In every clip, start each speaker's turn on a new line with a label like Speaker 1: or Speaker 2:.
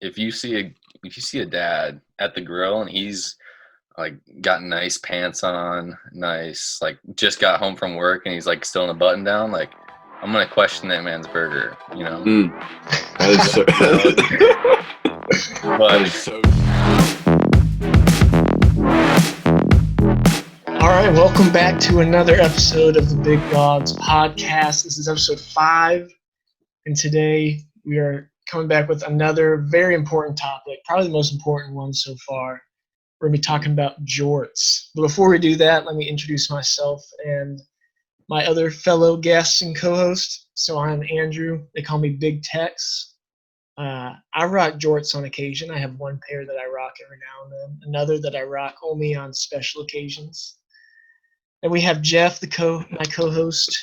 Speaker 1: if you see a dad at the grill and he's like got nice pants on, nice, like just got home from work and he's like still in a button down, like I'm gonna question that man's burger, you know.
Speaker 2: That is so.
Speaker 1: But
Speaker 2: That is so.
Speaker 3: All right, welcome back to another episode of the Big Dawgs Podcast. This is episode 5, and today we are coming back with another very important topic, probably the most important one so far. We're going to be talking about jorts. But before we do that, let me introduce myself and my other fellow guests and co-host. So I'm Andrew. They call me Big Tex. I rock jorts on occasion. I have one pair that I rock every now and then, another that I rock only on special occasions. And we have Jeff, my co-host.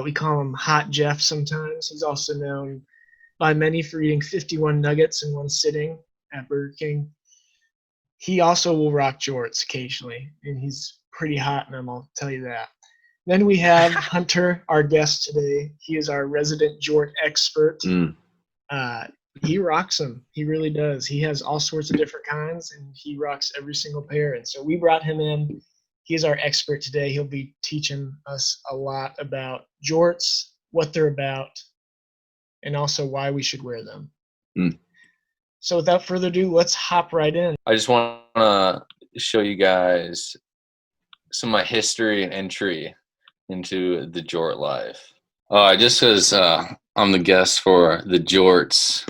Speaker 3: We call him Hot Jeff sometimes. He's also known by many for eating 51 nuggets in one sitting at Burger King. He also will rock jorts occasionally, and he's pretty hot in them, I'll tell you that. Then we have Hunter, our guest today. He is our resident jort expert. He rocks them. He really does. He has all sorts of different kinds, and he rocks every single pair. And so we brought him in. He's our expert today. He'll be teaching us a lot about jorts, what they're about, and also why we should wear them. So without further ado, let's hop right in.
Speaker 1: I just want to show you guys some of my history and entry into the jort life. Just because I'm the guest for the jorts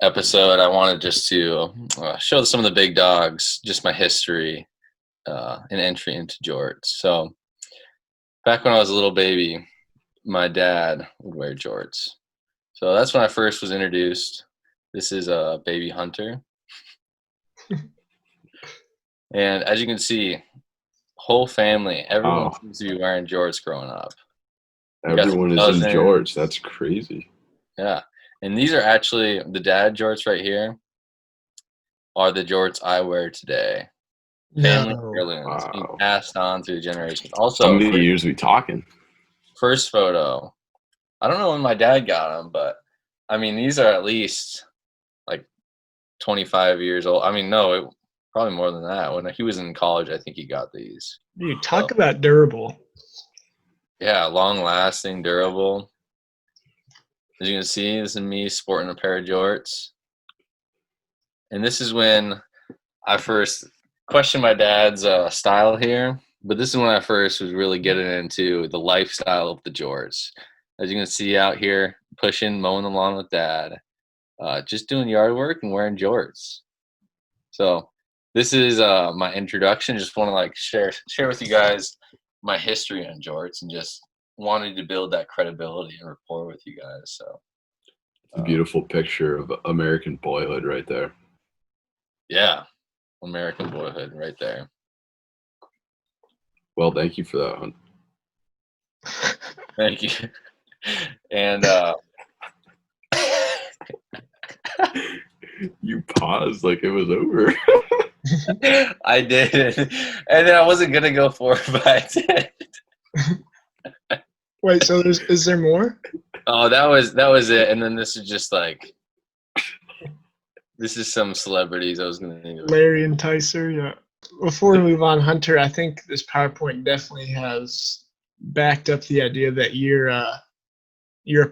Speaker 1: episode, I wanted just to show some of the big dogs, just my history and entry into jorts. So back when I was a little baby, my dad would wear jorts. So that's when I first was introduced. This is a baby Hunter. And as you can see, whole family, everyone seems to be wearing jorts growing up.
Speaker 2: Everyone is in jorts. That's crazy.
Speaker 1: Yeah. And these are actually, the dad jorts right here are the jorts I wear today. Family heirlooms being passed on through generations. Also,
Speaker 2: how many years are we talking?
Speaker 1: First photo. I don't know when my dad got them, but I mean, these are at least like 25 years old. I mean, no, probably more than that. When he was in college, I think he got these.
Speaker 3: Dude, talk about durable.
Speaker 1: Yeah, long-lasting, durable. As you can see, this is me sporting a pair of jorts. And this is when I first questioned my dad's style here. But this is when I first was really getting into the lifestyle of the jorts. As you can see out here, pushing, mowing the lawn with dad. Just doing yard work and wearing jorts. So this is my introduction. Just want to like share with you guys my history on jorts and just wanted to build that credibility and rapport with you guys. So
Speaker 2: a beautiful picture of American boyhood right there.
Speaker 1: Yeah, American boyhood right there.
Speaker 2: Well, thank you for that, Hunt.
Speaker 1: Thank you. And
Speaker 2: you paused like it was over.
Speaker 1: I did, and then I wasn't gonna go for it, but I did.
Speaker 3: Wait, so is there more?
Speaker 1: Oh, that was it, and then this is just like, this is some celebrities I was gonna name.
Speaker 3: Larry and Tyser, yeah. Before we move on, Hunter, I think this PowerPoint definitely has backed up the idea that you're a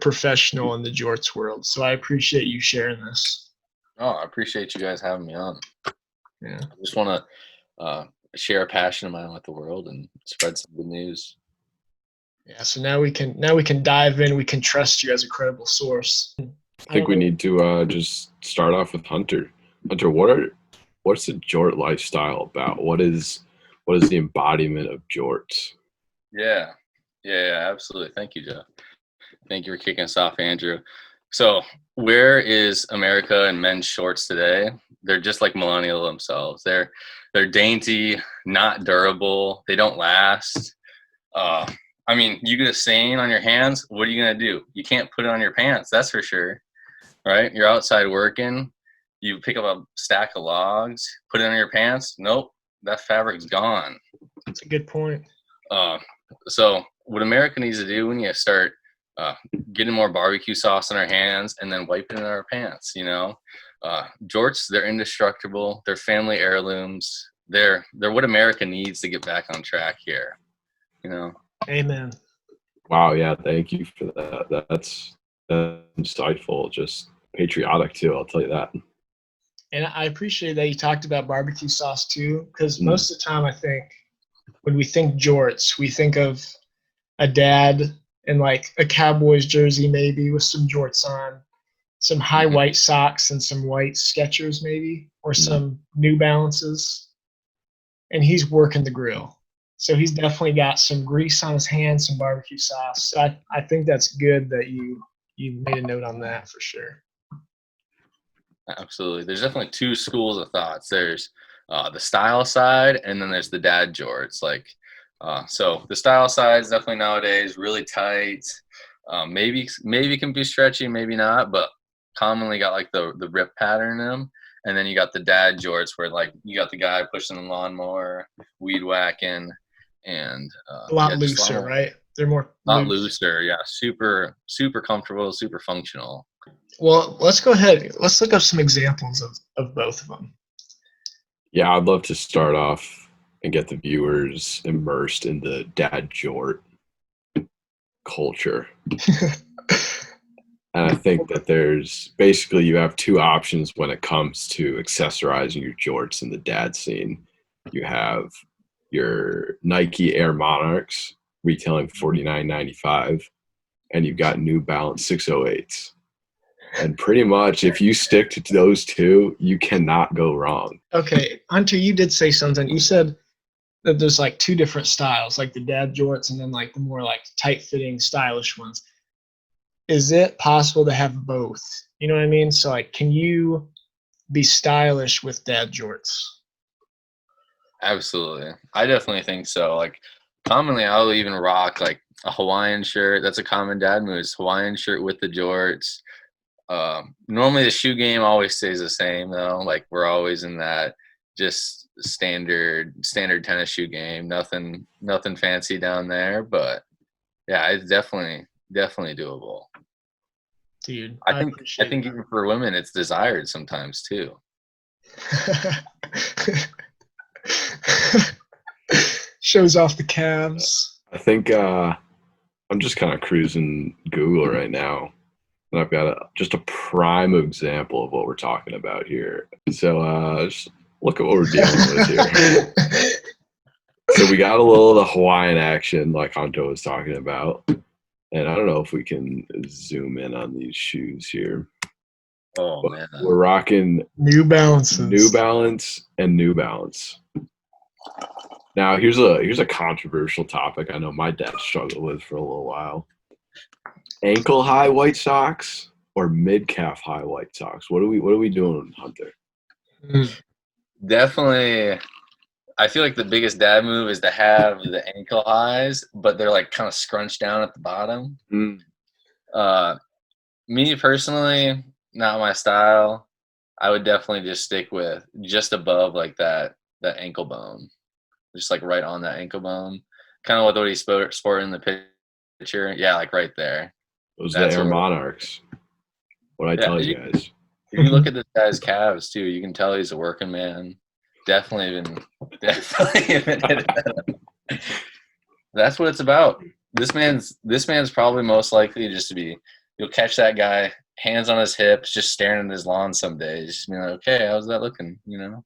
Speaker 3: professional in the jorts world. So I appreciate you sharing this.
Speaker 1: Oh, I appreciate you guys having me on.
Speaker 3: Yeah,
Speaker 1: I just want to share a passion of mine with the world and spread some good news.
Speaker 3: Yeah. So now we can dive in. We can trust you as a credible source.
Speaker 2: I think we need to just start off with Hunter. Hunter, what's the jort lifestyle about? What is the embodiment of jorts?
Speaker 1: Yeah, absolutely. Thank you, Jeff. Thank you for kicking us off, Andrew. So where is America and men's shorts today? They're just like millennial themselves. They're dainty, not durable. They don't last. I mean, you get a stain on your hands. What are you going to do? You can't put it on your pants. That's for sure. Right? You're outside working. You pick up a stack of logs, put it on your pants. Nope. That fabric's gone.
Speaker 3: That's a good point.
Speaker 1: So what America needs to do, we need to start getting more barbecue sauce in our hands and then wiping in our pants, Jorts, they're indestructible. They're family heirlooms. They're what America needs to get back on track here,
Speaker 3: Amen.
Speaker 2: Wow, yeah, thank you for that. That's insightful, just patriotic too, I'll tell you that.
Speaker 3: And I appreciate that you talked about barbecue sauce too, because most of the time I think when we think jorts, we think of a dad in like a Cowboys jersey maybe with some jorts on, some high white socks and some white Skechers maybe, or some New Balances, and he's working the grill. So he's definitely got some grease on his hands, some barbecue sauce. So I think that's good that you made a note on that for sure.
Speaker 1: Absolutely. There's definitely two schools of thoughts. There's the style side, and then there's the dad jorts. So the style side is definitely nowadays really tight. Maybe can be stretchy, maybe not, but commonly got like the rip pattern in them. And then you got the dad jorts where like you got the guy pushing the lawnmower, weed whacking, and
Speaker 3: a lot looser, right? They're more
Speaker 1: looser, yeah. Super comfortable, super functional.
Speaker 3: Well, let's go ahead. Let's look up some examples of both of them.
Speaker 2: Yeah, I'd love to start off and get the viewers immersed in the dad jort culture. And I think that there's basically you have two options when it comes to accessorizing your jorts in the dad scene. You have your Nike Air Monarchs retailing $49.95, and you've got New Balance 608s. And pretty much if you stick to those two, you cannot go wrong.
Speaker 3: Okay, Hunter, you did say something. You said that there's like two different styles, like the dad jorts and then like the more like tight-fitting, stylish ones. Is it possible to have both? You know what I mean? So like, can you be stylish with dad jorts?
Speaker 1: Absolutely. I definitely think so. Like commonly I'll even rock like a Hawaiian shirt. That's a common dad move. Hawaiian shirt with the jorts. Normally the shoe game always stays the same though. Like we're always in that just standard tennis shoe game. Nothing fancy down there, but yeah, it's definitely doable.
Speaker 3: Dude,
Speaker 1: I think even for women it's desired sometimes too.
Speaker 3: Shows off the calves.
Speaker 2: I think I'm just kind of cruising Google right now, and I've got just a prime example of what we're talking about here. So just look at what we're dealing with here. So we got a little of the Hawaiian action like Hunter was talking about. And I don't know if we can zoom in on these shoes here.
Speaker 1: Oh, but man.
Speaker 2: We're rocking
Speaker 3: New Balance
Speaker 2: and New Balance. Now, here's a controversial topic I know my dad struggled with for a little while. Ankle high white socks or mid calf high white socks? What are we doing, Hunter?
Speaker 1: Definitely. I feel like the biggest dad move is to have the ankle highs, but they're like kind of scrunched down at the bottom. Me personally, not my style. I would definitely just stick with just above like that ankle bone, just like right on that ankle bone, kind of what he's sporting in the picture. Yeah, like right there.
Speaker 2: Those are the Air Monarchs. What I tell you guys.
Speaker 1: If you look at this guy's calves too, you can tell he's a working man. Definitely been That's what it's about. This man's probably most likely just to be. You'll catch that guy, hands on his hips, just staring at his lawn some days. Just being like, okay, how's that looking?
Speaker 2: I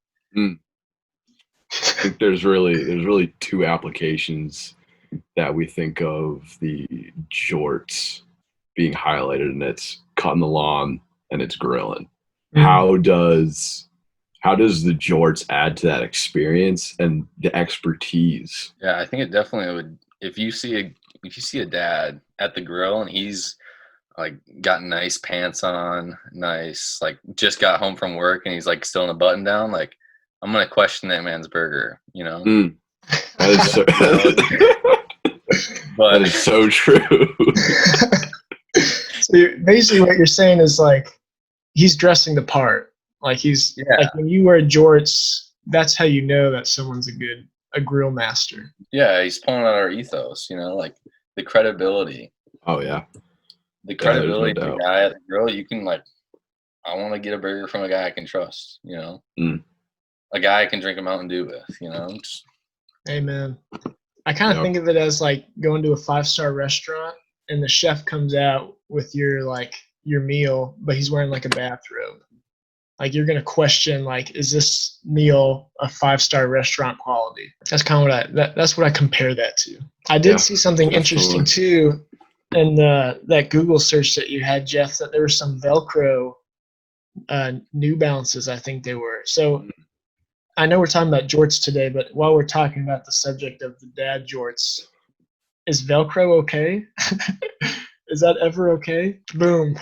Speaker 2: think there's really two applications that we think of the jorts being highlighted, and it's cutting the lawn and it's grilling. How does the jorts add to that experience and the expertise?
Speaker 1: Yeah, I think it definitely would. If you see a dad at the grill and he's like got nice pants on, nice, like just got home from work and he's like still in a button down, like I'm gonna question that man's burger,
Speaker 2: That is so,
Speaker 1: but
Speaker 2: that is so true.
Speaker 3: So basically what you're saying is like he's dressing the part. Like like when you wear jorts, that's how you know that someone's a grill master.
Speaker 1: Yeah, he's pulling out our ethos, like the credibility.
Speaker 2: Oh yeah.
Speaker 1: the
Speaker 2: Yeah, there's no
Speaker 1: credibility of the
Speaker 2: doubt.
Speaker 1: guy at the grill, you can like, I want to get a burger from a guy I can trust, you know, a guy I can drink a Mountain Dew with, you know.
Speaker 3: Hey, man. I kind of think of it as like going to a 5-star restaurant and the chef comes out with your meal, but he's wearing like a bathrobe. Like you're gonna question like, is this meal a 5-star restaurant quality? That's kind of that's what I compare that to. I did see something interesting too in that Google search that you had, Jeff, that there were some Velcro New Balances, I think they were. So I know we're talking about jorts today, but while we're talking about the subject of the dad jorts, is Velcro okay? Is that ever okay? Boom.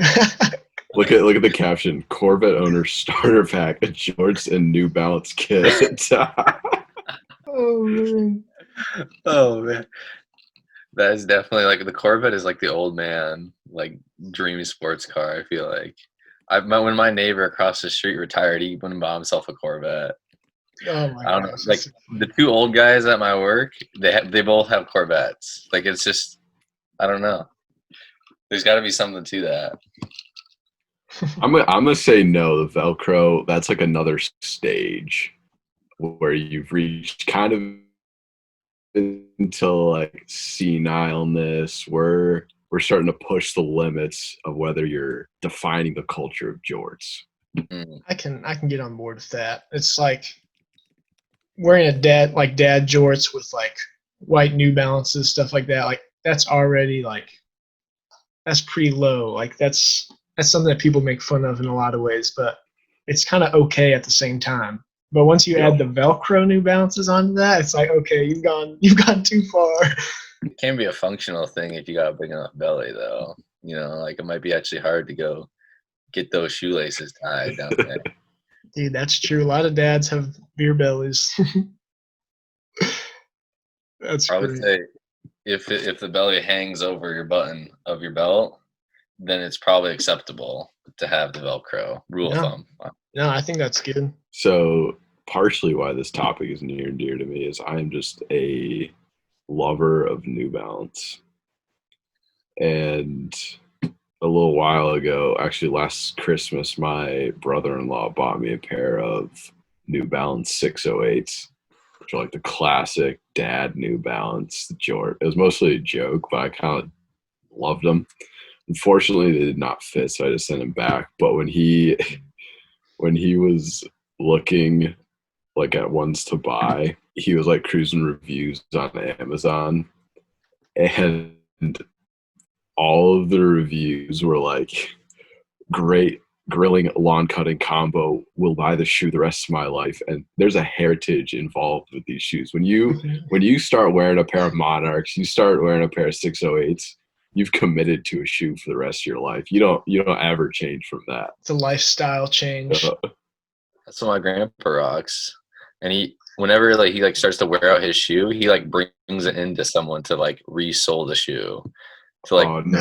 Speaker 2: Look at the caption: Corvette owner starter pack, a jorts and New Balance kit.
Speaker 3: Oh man.
Speaker 1: Oh man. That is definitely like the Corvette is like the old man, like dreamy sports car, I feel like. When my neighbor across the street retired, he went and bought himself a Corvette.
Speaker 3: Oh my
Speaker 1: I don't know.
Speaker 3: gosh.
Speaker 1: Like the two old guys at my work, they both have Corvettes. Like it's just, I don't know. There's got to be something to that.
Speaker 2: I'm gonna say no. The Velcro, that's like another stage where you've reached kind of into like senileness. We're starting to push the limits of whether you're defining the culture of jorts.
Speaker 3: I can get on board with that. It's like wearing dad jorts with like white New Balances, stuff like that. Like that's already like that's pretty low. Like that's something that people make fun of in a lot of ways, but it's kind of okay at the same time. But once you add the Velcro New Balances onto that, it's like, okay, you've gone too far.
Speaker 1: It can be a functional thing if you got a big enough belly, though. You know, like it might be actually hard to go get those shoelaces tied down there.
Speaker 3: Dude, that's true. A lot of dads have beer bellies. That's
Speaker 1: I would say if the belly hangs over your button of your belt, then it's probably acceptable to have the Velcro. Rule of thumb.
Speaker 3: No, I think that's good.
Speaker 2: So partially why this topic is near and dear to me is I'm just a lover of New Balance. And a little while ago, actually last Christmas, my brother-in-law bought me a pair of New Balance 608s, which are like the classic dad New Balance jort. It was mostly a joke, but I kind of loved them. Unfortunately, they did not fit, so I just sent them back. But when he was looking like at ones to buy, he was like cruising reviews on Amazon, and all of the reviews were like, great grilling lawn cutting combo, will buy the shoe the rest of my life. And there's a heritage involved with these shoes. When you start wearing a pair of Monarchs, you start wearing a pair of 608s, you've committed to a shoe for the rest of your life. You don't ever change from that.
Speaker 3: It's a lifestyle change.
Speaker 1: That's what my grandpa rocks. And whenever he starts to wear out his shoe, he like brings it into someone to like resole the shoe. To like,
Speaker 2: oh no.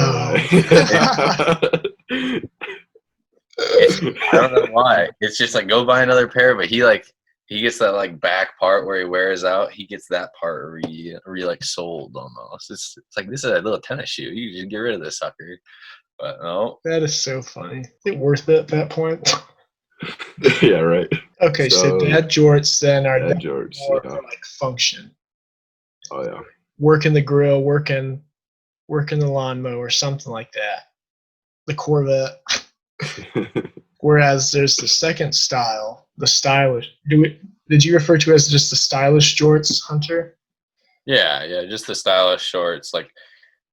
Speaker 1: I don't know why. It's just like go buy another pair, but he gets that like back part where he wears out. He gets that part re like sold almost. It's like, this is a little tennis shoe. You just get rid of this sucker. But no.
Speaker 3: That is so funny. Is it worth it at that point?
Speaker 2: Yeah, right.
Speaker 3: Okay, so dad jorts then are
Speaker 2: dad jorts,
Speaker 3: more for like function.
Speaker 2: Oh yeah.
Speaker 3: Working the grill, working the lawnmower, something like that. The Corvette. Whereas there's the second style, the stylish. Did you refer to as just the stylish jorts, Hunter?
Speaker 1: Yeah, just the stylish shorts. Like,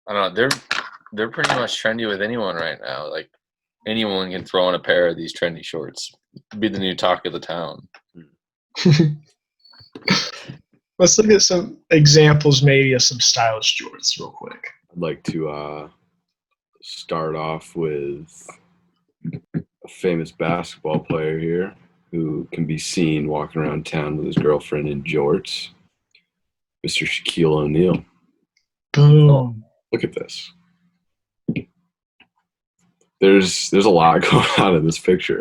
Speaker 1: I don't know, they're pretty much trendy with anyone right now. Like, anyone can throw on a pair of these trendy shorts. It'd be the new talk of the town.
Speaker 3: Let's look at some examples maybe of some stylish jorts real quick.
Speaker 2: I'd like to start off with a famous basketball player here who can be seen walking around town with his girlfriend in jorts, Mr. Shaquille O'Neal.
Speaker 3: Boom.
Speaker 2: Look at this. There's a lot going on in this picture.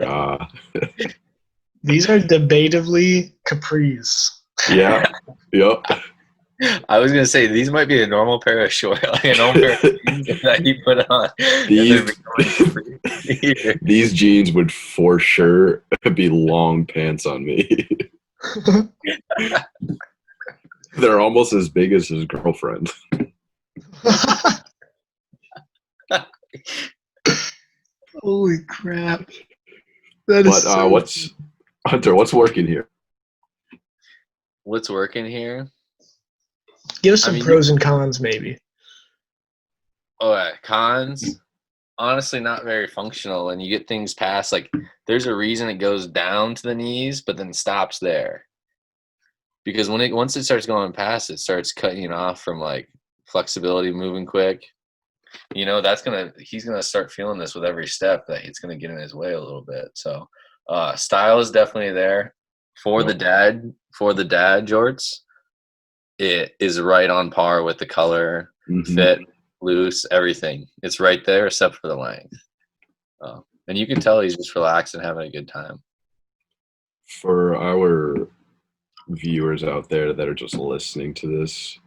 Speaker 3: These are debatably capris.
Speaker 2: Yeah. Yep.
Speaker 1: I was gonna say these might be a normal pair of shorts, like a normal pair of jeans that he put on.
Speaker 2: These jeans would for sure be long pants on me. They're almost as big as his girlfriend.
Speaker 3: Holy crap! That is
Speaker 2: what's working here?
Speaker 1: What's working here?
Speaker 3: Give us some pros and cons, maybe.
Speaker 1: Oh, cons. Honestly, not very functional. And you get things past, like, there's a reason it goes down to the knees, but then stops there. Because once it starts going past, it starts cutting you off from like flexibility, moving quick. You know, he's gonna start feeling this with every step that it's gonna get in his way a little bit. So, style is definitely there for the dad jorts. It is right on par with the color, fit, loose, everything. It's right there except for the length. And you can tell he's just relaxed and having a good time.
Speaker 2: For our viewers out there that are just listening to this,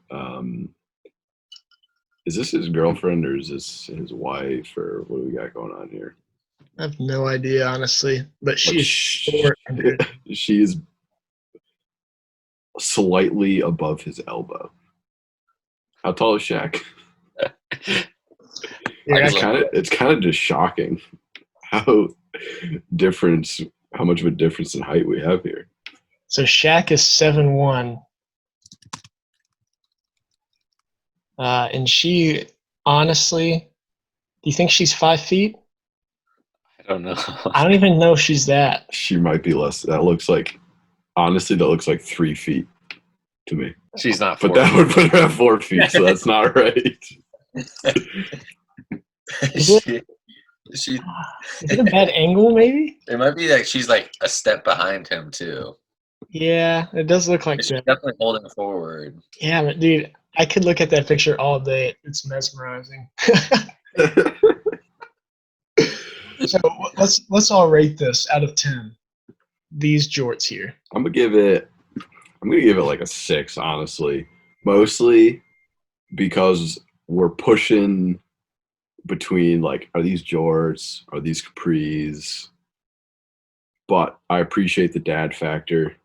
Speaker 2: is this his girlfriend or is this his wife, or what do we got going on here?
Speaker 3: I have no idea, honestly, but she's short.
Speaker 2: She is slightly above his elbow. How tall is Shaq? It's kind of just shocking how much of a difference in height we have here.
Speaker 3: So Shaq is 7'1", and she, honestly, do you think she's 5 feet?
Speaker 1: I don't know.
Speaker 3: I don't even know if she's that.
Speaker 2: She might be less. That looks like 3 feet to me.
Speaker 1: She's not 4
Speaker 2: But that would put her at 4 feet, so that's not right.
Speaker 3: Is it a bad angle, maybe?
Speaker 1: It might be like she's like a step behind him, too.
Speaker 3: Yeah, it does look like
Speaker 1: She's
Speaker 3: that.
Speaker 1: definitely holding forward.
Speaker 3: Yeah, but dude, I could look at that picture all day. It's mesmerizing. So let's all rate this out of 10. These jorts here.
Speaker 2: I'm gonna give it like a 6, honestly. Mostly because we're pushing between, like, are these jorts? Are these capris? But I appreciate the dad factor.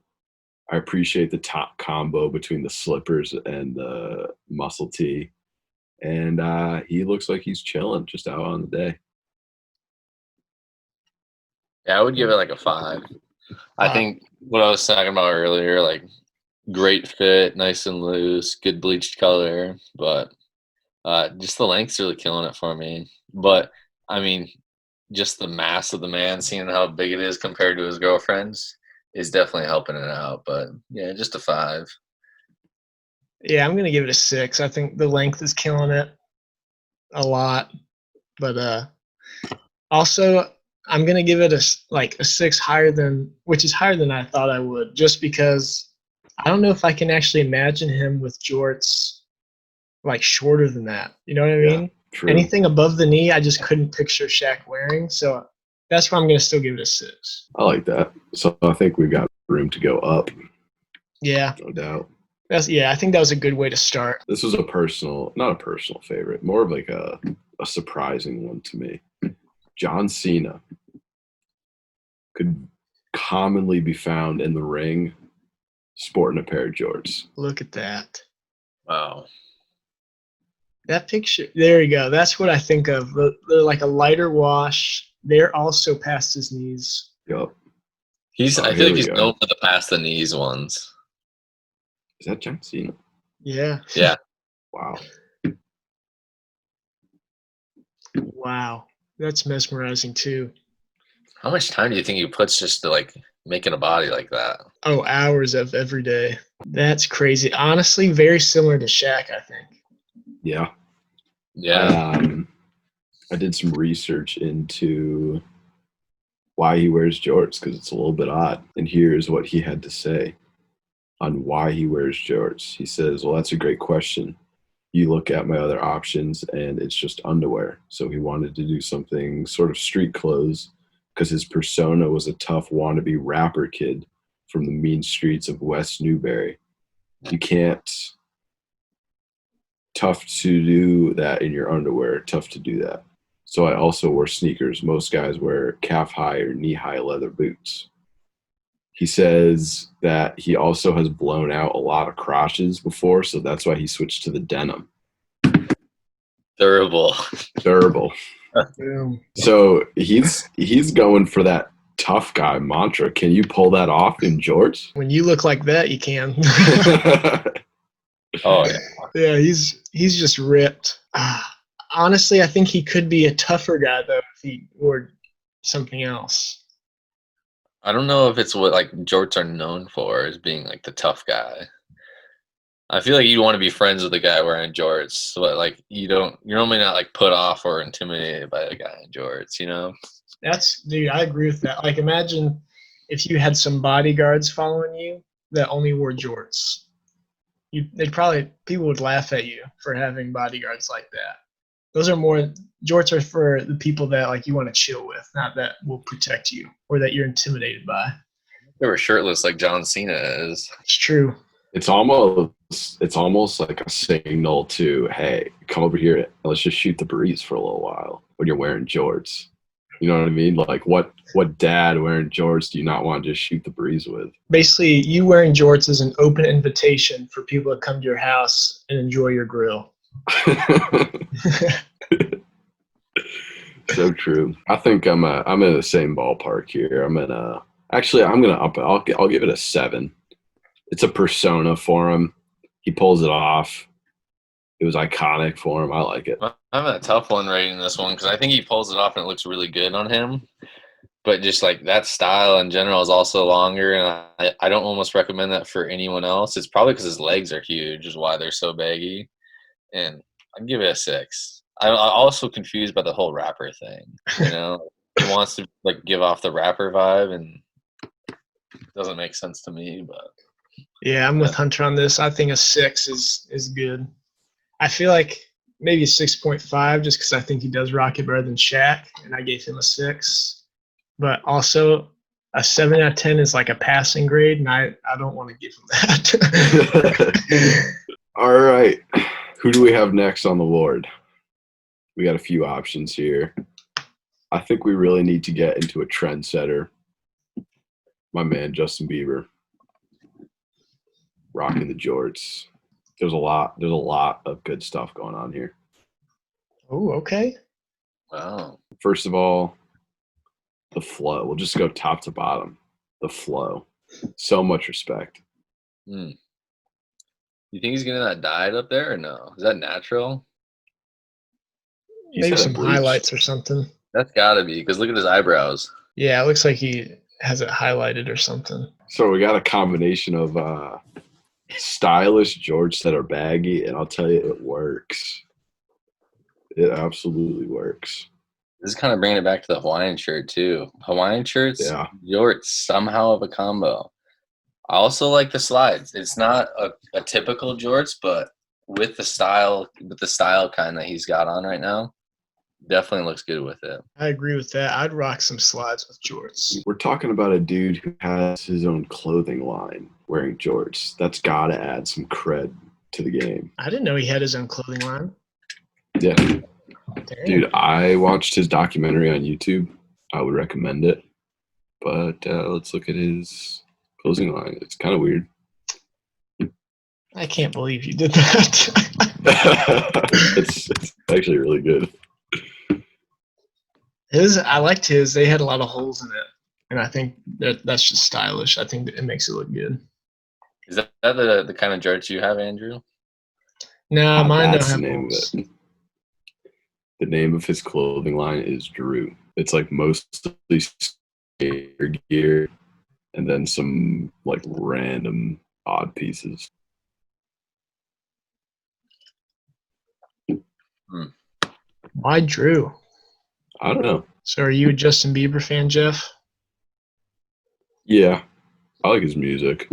Speaker 2: I appreciate the top combo between the slippers and the muscle tee. And he looks like he's chilling just out on the day.
Speaker 1: Yeah, I would give it like a 5. I think what I was talking about earlier, like, great fit, nice and loose, good bleached color, but just the length's really killing it for me. But, I mean, just the mass of the man, seeing how big it is compared to his girlfriend's, is definitely helping it out. But, yeah, just a 5.
Speaker 3: Yeah, I'm going to give it a 6. I think the length is killing it a lot. But also, I'm going to give it a 6 which is higher than I thought I would, just because I don't know if I can actually imagine him with jorts like shorter than that. You know what I mean?
Speaker 2: True.
Speaker 3: Anything above the knee, I just couldn't picture Shaq wearing. So that's why I'm going to still give it a 6.
Speaker 2: I like that. So I think we've got room to go up.
Speaker 3: Yeah.
Speaker 2: No doubt.
Speaker 3: I think that was a good way to start.
Speaker 2: This was not a personal favorite, more of like a surprising one to me. John Cena could commonly be found in the ring sporting a pair of jorts.
Speaker 3: Look at that.
Speaker 1: Wow.
Speaker 3: That picture, there you go. That's what I think of. They're like a lighter wash. They're also past his knees.
Speaker 2: Yep.
Speaker 1: I feel like he's known for the past the knees ones.
Speaker 2: Is that John Cena?
Speaker 3: Yeah.
Speaker 1: Yeah.
Speaker 2: Wow.
Speaker 3: Wow. That's mesmerizing too.
Speaker 1: How much time do you think he puts just to like making a body like that?
Speaker 3: Oh, hours of every day. That's crazy. Honestly, very similar to Shaq, I think.
Speaker 2: Yeah.
Speaker 1: Yeah.
Speaker 2: I did some research into why he wears jorts because it's a little bit odd. And here's what he had to say on why he wears jorts. He says, well, that's a great question. You look at my other options and it's just underwear. So he wanted to do something sort of street clothes because his persona was a tough wannabe rapper kid from the mean streets of West Newbury. You can't tough to do that in your underwear. Tough to do that. So I also wore sneakers. Most guys wear calf-high or knee-high leather boots. He says that he also has blown out a lot of crotches before, so that's why he switched to the denim.
Speaker 1: Durable.
Speaker 3: Boom.
Speaker 2: So he's going for that tough guy mantra. Can you pull that off in jorts?
Speaker 3: When you look like that, you can.
Speaker 1: Oh yeah.
Speaker 3: Yeah, he's just ripped. Honestly, I think he could be a tougher guy though if he wore something else.
Speaker 1: I don't know if it's what like jorts are known for, as being like the tough guy. I feel like you want to be friends with the guy wearing jorts, but like you're normally not like put off or intimidated by the guy in jorts, you know?
Speaker 3: Dude, I agree with that. Like, imagine if you had some bodyguards following you that only wore jorts. People would laugh at you for having bodyguards like that. Jorts are for the people that like you want to chill with, not that will protect you or that you're intimidated by.
Speaker 1: They were shirtless like John Cena is.
Speaker 3: It's true.
Speaker 2: It's almost like a signal to, hey, come over here. Let's just shoot the breeze for a little while when you're wearing jorts. You know what I mean? Like what dad wearing jorts do you not want to just shoot the breeze with?
Speaker 3: Basically, you wearing jorts is an open invitation for people to come to your house and enjoy your grill.
Speaker 2: So true. I think I'm in the same ballpark here. I'm gonna up it. I'll give it a 7. It's a persona for him. He pulls it off. It was iconic for him. I like it.
Speaker 1: I'm a tough one rating this one because I think he pulls it off and it looks really good on him. But just like that style in general is also longer, and I don't almost recommend that for anyone else. It's probably because his legs are huge, is why they're so baggy. And I'd give it a 6. I'm also confused by the whole rapper thing. You know, he wants to like give off the rapper vibe, and it doesn't make sense to me. But
Speaker 3: Yeah, I'm with Hunter on this. I think a 6 is good. I feel like maybe a 6.5 just because I think he does rock it better than Shaq, and I gave him a 6. But also a 7 out of 10 is like a passing grade, and I don't want to give him that.
Speaker 2: All right. Who do we have next on the board? We got a few options here. I think we really need to get into a trendsetter. My man, Justin Bieber. Rocking the jorts. There's a lot of good stuff going on here.
Speaker 3: Oh, okay.
Speaker 1: wow,
Speaker 2: First of all, the flow. We'll just go top to bottom. The flow. So much respect.
Speaker 1: you think he's getting that dyed up there or no? Is that natural?
Speaker 2: He's
Speaker 3: Maybe
Speaker 2: had it
Speaker 3: some
Speaker 2: bleached.
Speaker 3: highlights or something.
Speaker 1: That's gotta be because look at his eyebrows.
Speaker 3: Yeah, it looks like he has it highlighted or something.
Speaker 2: So we got a combination of stylish jorts that are baggy, and I'll tell you, it works. It absolutely works.
Speaker 1: This is kind of bringing it back to the Hawaiian shirt too. Hawaiian shirts,
Speaker 2: Yeah.
Speaker 1: jorts, somehow of a combo. I also like the slides. It's not a typical jorts, but with the style kind that he's got on right now, definitely looks good with it.
Speaker 3: I agree with that. I'd rock some slides with jorts.
Speaker 2: We're talking about a dude who has his own clothing line wearing jorts. That's got to add some cred to the game.
Speaker 3: I didn't know he had his own clothing line.
Speaker 2: Yeah.
Speaker 3: Damn.
Speaker 2: Dude, I watched his documentary on YouTube. I would recommend it. But let's look at his clothing line. It's kind of weird.
Speaker 3: I can't believe you did that.
Speaker 2: It's actually really good.
Speaker 3: I liked his. They had a lot of holes in it, and I think that's just stylish. I think that it makes it look good.
Speaker 1: Is that the kind of jorts you have, Andrew?
Speaker 3: No, mine don't
Speaker 2: That's
Speaker 3: have
Speaker 2: the name
Speaker 3: holes.
Speaker 2: of it. The name of his clothing line is Drew. It's like mostly skater gear and then some like random odd pieces.
Speaker 3: Why Drew?
Speaker 2: I don't know.
Speaker 3: So are you a Justin Bieber fan, Jeff?
Speaker 2: Yeah, I like his music.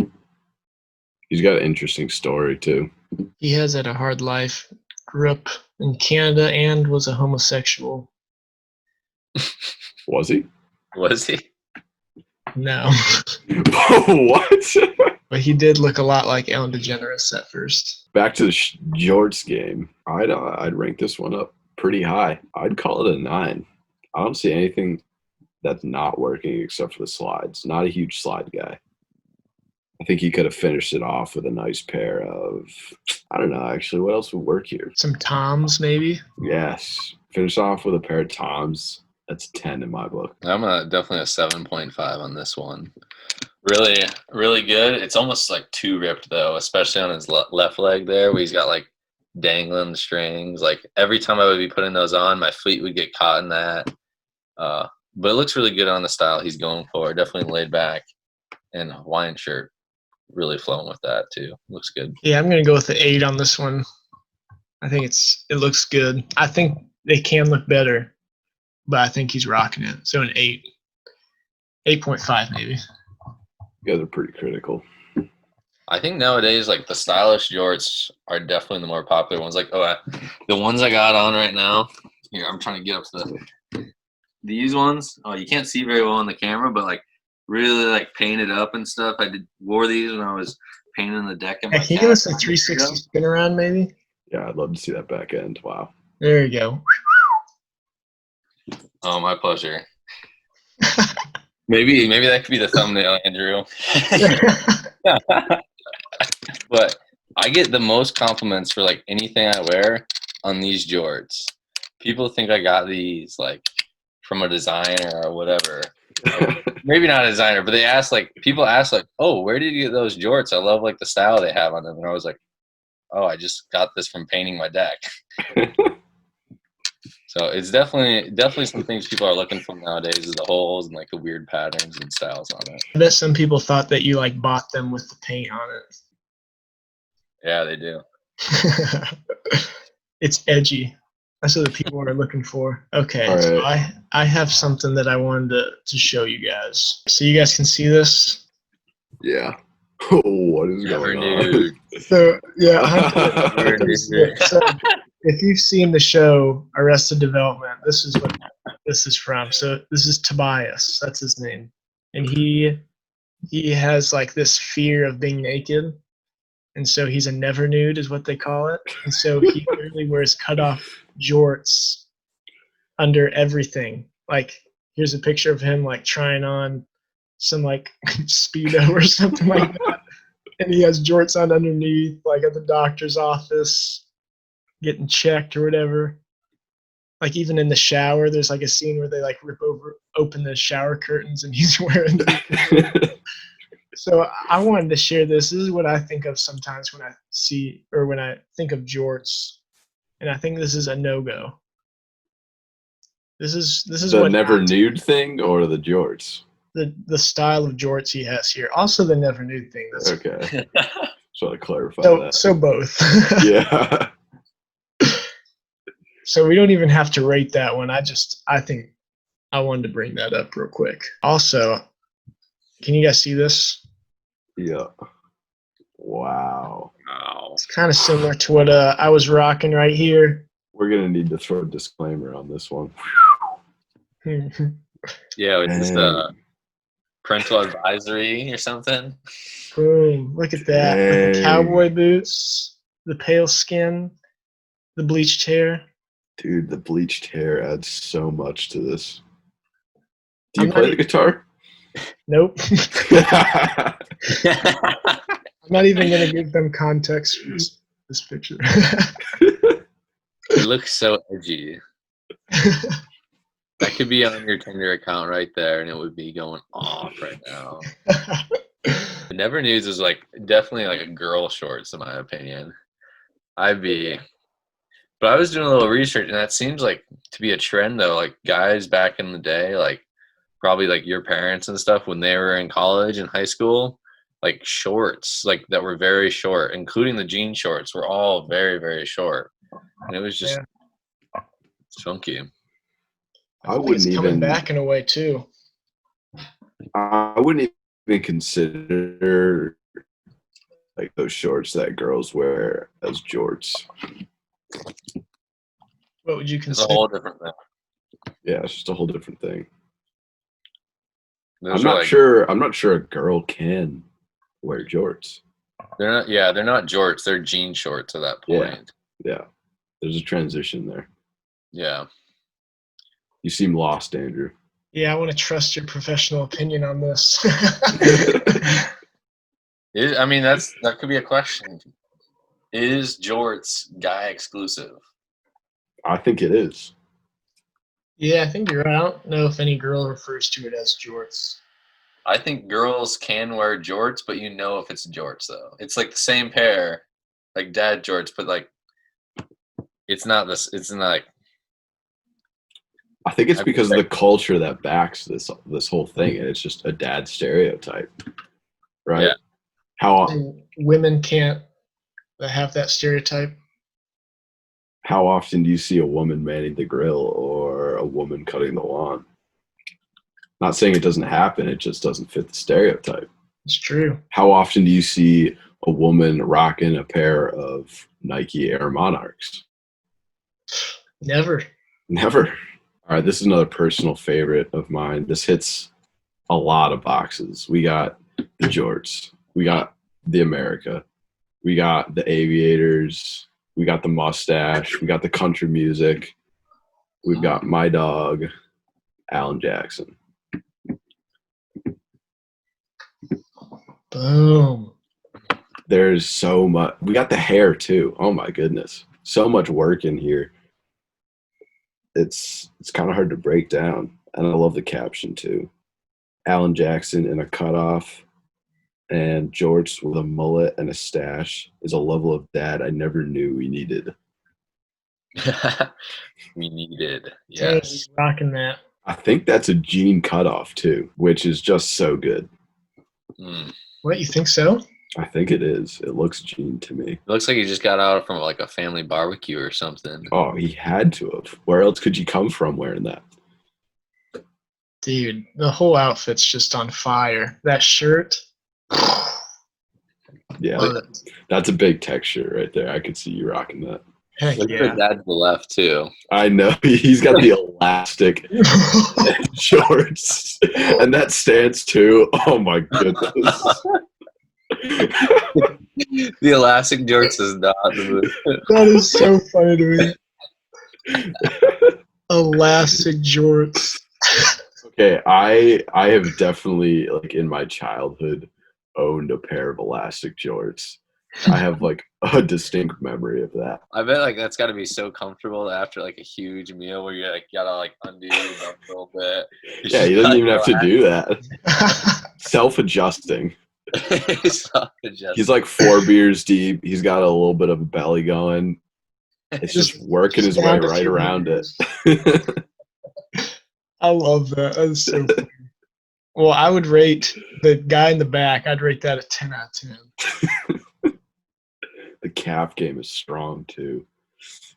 Speaker 2: He's got an interesting story too.
Speaker 3: He has had a hard life. Grew up in Canada and was a homosexual.
Speaker 2: Was he?
Speaker 1: Was he?
Speaker 3: No.
Speaker 2: What?
Speaker 3: But he did look a lot like Ellen DeGeneres at first.
Speaker 2: Back to the Jorts game. I'd rank this one up pretty high. I'd call it a 9. I don't see anything that's not working except for the slides. Not a huge slide guy. I think he could have finished it off with a nice pair of, I don't know, actually, what else would work here?
Speaker 3: Some Toms, maybe?
Speaker 2: Yes. Finish off with a pair of Toms. That's 10 in my book.
Speaker 1: I'm definitely a 7.5 on this one. Really, really good. It's almost like too ripped, though, especially on his left leg there where he's got, like, dangling strings. Like, every time I would be putting those on, my feet would get caught in that. But it looks really good on the style he's going for. Definitely laid back. And Hawaiian shirt. Really flowing with that too. Looks good.
Speaker 3: Yeah, I'm gonna go with the 8 on this one. I think it looks good. I think they can look better, but I think he's rocking it. So an 8, 8.5 maybe.
Speaker 2: You guys are pretty critical.
Speaker 1: I think nowadays, like the stylish jorts are definitely the more popular ones. Like the ones I got on right now. Here, I'm trying to get up to these ones. Oh, you can't see very well on the camera, but like. Really like painted up and stuff. Wore these when I was painting the deck in my
Speaker 3: Can you give us a 360 spin around maybe?
Speaker 2: Yeah, I'd love to see that back end. Wow.
Speaker 3: There you go.
Speaker 1: Oh, my pleasure. maybe that could be the thumbnail, Andrew. But I get the most compliments for like anything I wear on these jorts. People think I got these like from a designer or whatever. Maybe not a designer, but people ask like, "Oh, where did you get those jorts? I love like the style they have on them." And I was like, "Oh, I just got this from painting my deck." So it's definitely some things people are looking for nowadays is the holes and like the weird patterns and styles on it.
Speaker 3: I bet some people thought that you like bought them with the paint on it.
Speaker 1: Yeah, they do.
Speaker 3: It's edgy. That's what the people are looking for. Okay,
Speaker 2: right.
Speaker 3: So I have something that I wanted to show you guys. So you guys can see this?
Speaker 2: Yeah. Oh, what is going on?
Speaker 3: So, yeah. So, if you've seen the show Arrested Development, this is what this is from. So this is Tobias. That's his name. And he has like this fear of being naked. And so he's a never nude is what they call it. And so he literally wears cutoff jorts under everything. Like here's a picture of him like trying on some like Speedo or something like that. And he has jorts on underneath, like at the doctor's office, getting checked or whatever. Like even in the shower, there's like a scene where they like open the shower curtains and he's wearing them. So I wanted to share this. This is what I think of sometimes when I think of jorts, and I think this is a no-go. This is
Speaker 2: the
Speaker 3: what
Speaker 2: never nude thing or the jorts.
Speaker 3: The style of jorts he has here. Also the never nude thing.
Speaker 2: Okay. Just want to clarify that.
Speaker 3: So both.
Speaker 2: Yeah.
Speaker 3: So we don't even have to rate that one. I think I wanted to bring that up real quick. Also, can you guys see this?
Speaker 2: Yeah. Wow.
Speaker 3: It's kind of similar to what I was rocking right here.
Speaker 2: We're going to need to throw a disclaimer on this one.
Speaker 1: Yeah, it's just parental advisory or something.
Speaker 3: Boom. Look at that. With the cowboy boots, the pale skin, the bleached hair.
Speaker 2: Dude, the bleached hair adds so much to this. Do you play the guitar?
Speaker 3: Nope. I'm not even going to give them context for this picture.
Speaker 1: It looks so edgy. That could be on your Tinder account right there, and it would be going off right now. Never Nudes is like definitely like a girl shorts in my opinion. But I was doing a little research, and that seems like to be a trend though. Like guys back in the day, like probably like your parents and stuff when they were in college and high school, like shorts like that were very short, including the jean shorts, were all very, very short, and it was just chunky.
Speaker 3: I wouldn't even coming back in a way too.
Speaker 2: I wouldn't even consider like those shorts that girls wear as jorts.
Speaker 3: What would you consider?
Speaker 1: It's a whole different thing.
Speaker 2: Yeah, it's just a whole different thing.
Speaker 1: Those
Speaker 2: I'm not sure a girl can wear jorts.
Speaker 1: They're not. Yeah, they're not jorts. They're jean shorts at that point.
Speaker 2: Yeah. There's a transition there.
Speaker 1: Yeah.
Speaker 2: You seem lost, Andrew.
Speaker 3: Yeah, I want to trust your professional opinion on this.
Speaker 1: That could be a question. Is jorts guy exclusive?
Speaker 2: I think it is.
Speaker 3: Yeah, I think you're right. I don't know if any girl refers to it as jorts.
Speaker 1: I think girls can wear jorts, but you know if it's jorts though. It's like the same pair, like dad jorts, but like it's not this. It's not like.
Speaker 2: I think it's because of the culture that backs this whole thing, and it's just a dad stereotype, right?
Speaker 1: Yeah.
Speaker 2: How
Speaker 3: women can't have that stereotype.
Speaker 2: How often do you see a woman manning the grill or a woman cutting the lawn? Not saying it doesn't happen, it just doesn't fit the stereotype.
Speaker 3: It's true.
Speaker 2: How often do you see a woman rocking a pair of Nike Air Monarchs?
Speaker 3: Never.
Speaker 2: Never. All right, this is another personal favorite of mine. This hits a lot of boxes. We got the jorts. We got the America. We got the aviators. We got the mustache. We got the country music. We've got my dog, Alan Jackson.
Speaker 3: Boom.
Speaker 2: There's so much. We got the hair too. Oh my goodness. So much work in here. It's kind of hard to break down. And I love the caption too. Alan Jackson in a cutoff and Jorts with a mullet and a stash is a level of dad I never knew we needed.
Speaker 1: We needed.
Speaker 3: Dang,
Speaker 1: Yes.
Speaker 3: he's rocking that.
Speaker 2: I think that's a jean cutoff too, which is just so good.
Speaker 3: What, you think so?
Speaker 2: I think it is. It looks jean to me.
Speaker 1: It looks like he just got out from like a family barbecue or something.
Speaker 2: Oh, he had to have. Where else could you come from wearing that?
Speaker 3: Dude, the whole outfit's just on fire. That shirt.
Speaker 2: Yeah,
Speaker 3: Love it.
Speaker 2: that's a big texture right there. I could see you rocking that.
Speaker 3: Heck
Speaker 1: Look
Speaker 3: yeah.
Speaker 1: at dad to the left too.
Speaker 2: I know. He's got the elastic shorts. And that stance too. Oh my goodness.
Speaker 1: The elastic jorts is not the move.
Speaker 3: That is so funny to me. Elastic jorts.
Speaker 2: Okay, I have definitely, like, in my childhood owned a pair of elastic jorts. I have like a distinct memory of that.
Speaker 1: I bet like that's got to be so comfortable after like a huge meal where you like gotta like undo your belt a little bit.
Speaker 2: Yeah, he doesn't even have to do that. Self-adjusting. He's like 4 beers deep. He's got a little bit of a belly going. It's just working his way right around it.
Speaker 3: I love that. That's so funny. Well, I would rate the guy in the back, I'd rate that a 10 out of 10.
Speaker 2: The calf game is strong too.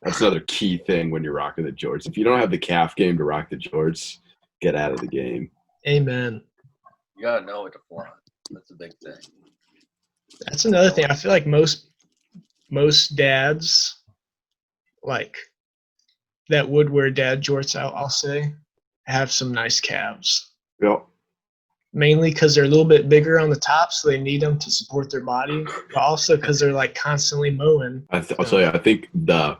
Speaker 2: That's another key thing when you're rocking the jorts. If you don't have the calf game to rock the jorts, get out of the game.
Speaker 3: Amen.
Speaker 1: You gotta know what to flaunt. That's a big thing.
Speaker 3: That's another thing. I feel like most dads, like, that would wear dad jorts out, I'll say, have some nice calves.
Speaker 2: Yep.
Speaker 3: Mainly because they're a little bit bigger on the top, so they need them to support their body, but also because they're like constantly mowing.
Speaker 2: I'll tell you, I think the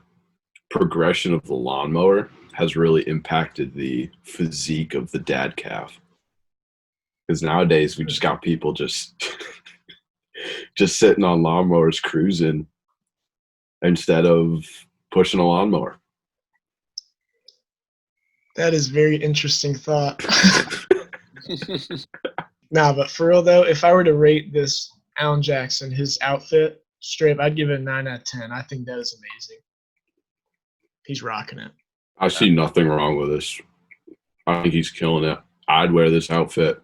Speaker 2: progression of the lawnmower has really impacted the physique of the dad calf. Because nowadays we just got people just sitting on lawnmowers cruising instead of pushing a lawnmower.
Speaker 3: That is very interesting thought. Nah, but for real though, if I were to rate this Alan Jackson, his outfit, straight up, I'd give it a 9 out of 10. I think that is amazing. He's rocking it.
Speaker 2: I see nothing wrong with this. I think he's killing it. I'd wear this outfit.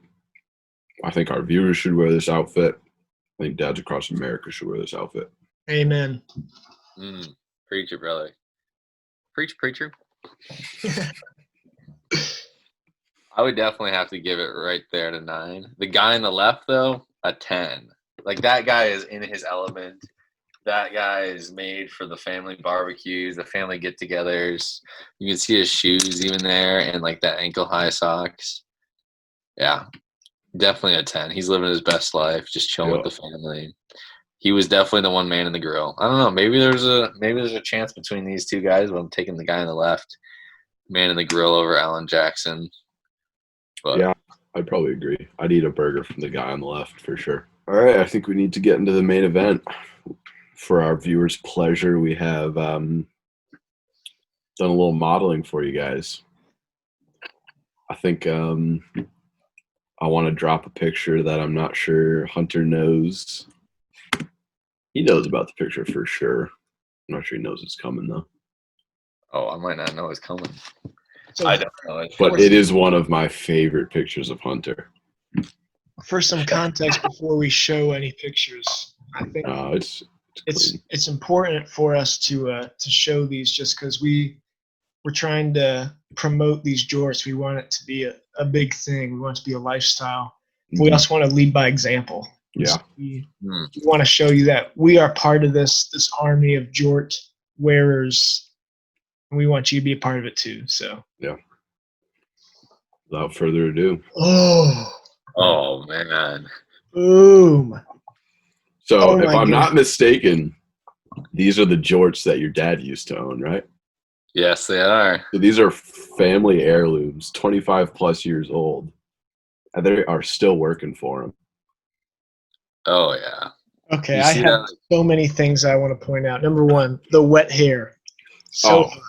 Speaker 2: I think our viewers should wear this outfit. I think dads across America should wear this outfit.
Speaker 3: Amen.
Speaker 1: Preacher, brother. Preacher. I would definitely have to give it right there to 9. The guy on the left, though, a 10. Like, that guy is in his element. That guy is made for the family barbecues, the family get-togethers. You can see his shoes even there and, like, that ankle-high socks. Yeah. Definitely a 10. He's living his best life, just chilling with the family. He was definitely the one man in the grill. I don't know. Maybe there's a chance between these two guys, but I'm taking the guy on the left, man in the grill over Alan Jackson. But
Speaker 2: yeah, I'd probably agree. I'd eat a burger from the guy on the left for sure. All right, I think we need to get into the main event. For our viewers' pleasure, we have done a little modeling for you guys. I think I want to drop a picture that I'm not sure Hunter knows. He knows about the picture for sure. I'm not sure he knows it's coming, though.
Speaker 1: Oh, I might not know it's coming.
Speaker 3: So
Speaker 1: I don't know it.
Speaker 2: But it is one of my favorite pictures of Hunter.
Speaker 3: for some context, before we show any pictures, I think it's important for us to show these just because we're trying to promote these jorts. We want it to be a big thing. We want it to be a lifestyle. We also want to lead by example.
Speaker 2: Yeah.
Speaker 3: So we want to show you that we are part of this army of jort wearers, and we want you to be a part of it too. So
Speaker 2: yeah. Without further ado.
Speaker 1: Oh man.
Speaker 3: Boom.
Speaker 2: So if I'm not mistaken, these are the jorts that your dad used to own, right?
Speaker 1: Yes, they are.
Speaker 2: So these are family heirlooms, 25 plus years old, and they are still working for him.
Speaker 1: Oh yeah.
Speaker 3: Okay, I have so many things I want to point out. Number one, the wet hair. So hot.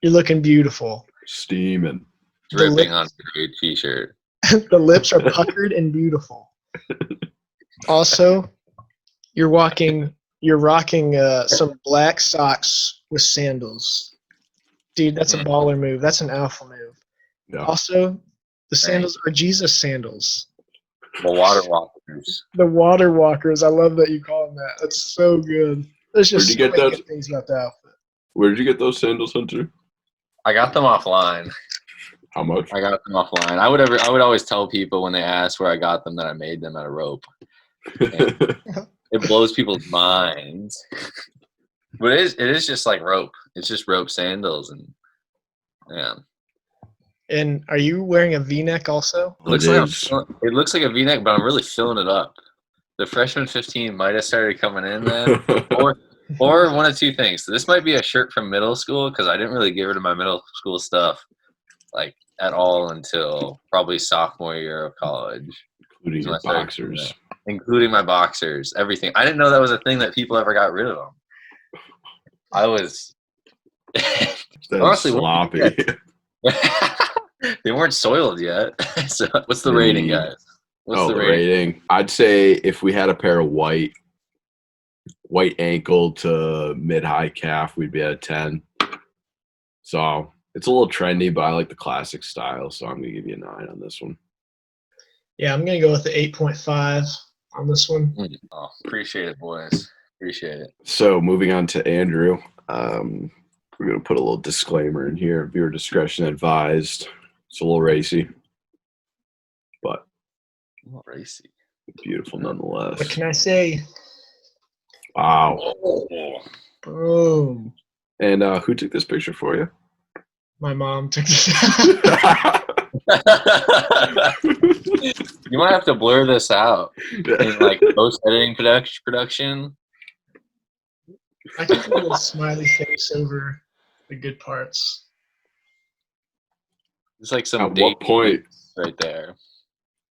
Speaker 3: You're looking beautiful.
Speaker 2: Steaming.
Speaker 1: Dripping on a t-shirt.
Speaker 3: The lips are puckered and beautiful. Also, you're rocking some black socks with sandals. Dude, that's a baller move. That's an alpha move.
Speaker 2: Yeah.
Speaker 3: Also, the sandals are Jesus sandals.
Speaker 1: The water walkers.
Speaker 3: The water walkers. I love that you call them that. That's so good. There's just so many good things about the outfit.
Speaker 2: Where did you get those sandals, Hunter?
Speaker 1: I got them offline.
Speaker 2: How much?
Speaker 1: I got them offline. I would always tell people when they ask where I got them that I made them out of rope. It blows people's minds. But it is just like rope. It's just rope sandals and yeah.
Speaker 3: And are you wearing a V-neck also?
Speaker 1: It looks like a V-neck, but I'm really filling it up. The freshman 15 might have started coming in then, or one of two things. This might be a shirt from middle school because I didn't really get rid of my middle school stuff like at all until probably sophomore year of college.
Speaker 2: Including your boxers.
Speaker 1: Including my boxers, everything. I didn't know that was a thing that people ever got rid of them. I was
Speaker 2: honestly sloppy.
Speaker 1: They weren't soiled yet. So what's the rating, guys? What's the
Speaker 2: rating? I'd say if we had a pair of white ankle to mid-high calf, we'd be at a 10. So it's a little trendy, but I like the classic style, so I'm going to give you a 9 on this one. Yeah,
Speaker 3: I'm going to go with the 8.5 on this one.
Speaker 1: Oh, appreciate it, boys. Appreciate it.
Speaker 2: So moving on to Andrew, we're going to put a little disclaimer in here. Viewer discretion advised. It's a little racy, but
Speaker 1: racy.
Speaker 2: Beautiful nonetheless.
Speaker 3: What can I say?
Speaker 2: Wow.
Speaker 3: Boom.
Speaker 2: And who took this picture for you?
Speaker 3: My mom took this.
Speaker 1: You might have to blur this out in like post-editing production.
Speaker 3: I can put a little smiley face over the good parts.
Speaker 1: It's like some
Speaker 2: at what point
Speaker 1: right there.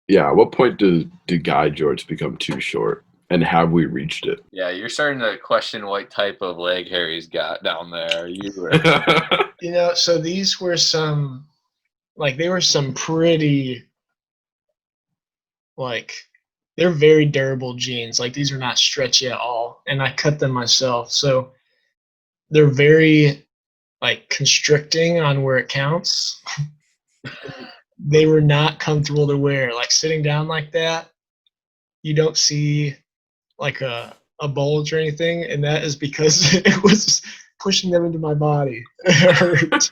Speaker 2: Yeah, at what point do guy jorts become too short? And have we reached it?
Speaker 1: Yeah, you're starting to question what type of leg hair he's got down there.
Speaker 3: So these were some pretty, they're very durable jeans. Like, these are not stretchy at all. And I cut them myself. So they're very, constricting on where it counts. They were not comfortable to wear. Like, sitting down like that, you don't see, a bulge or anything. And that is because it was pushing them into my body. It hurt.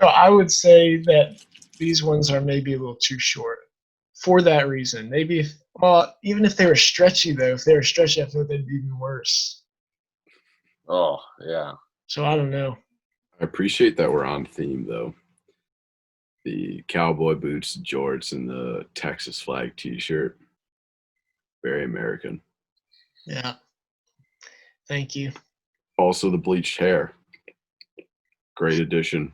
Speaker 3: So I would say that these ones are maybe a little too short for that reason. Maybe even if they were stretchy, though, I feel like they'd be even worse.
Speaker 1: Oh, yeah.
Speaker 3: So I don't know.
Speaker 2: I appreciate that we're on theme, though. the cowboy boots, jorts, and the Texas flag T-shirt. Very American.
Speaker 3: Yeah. Thank you.
Speaker 2: Also, the bleached hair. Great addition.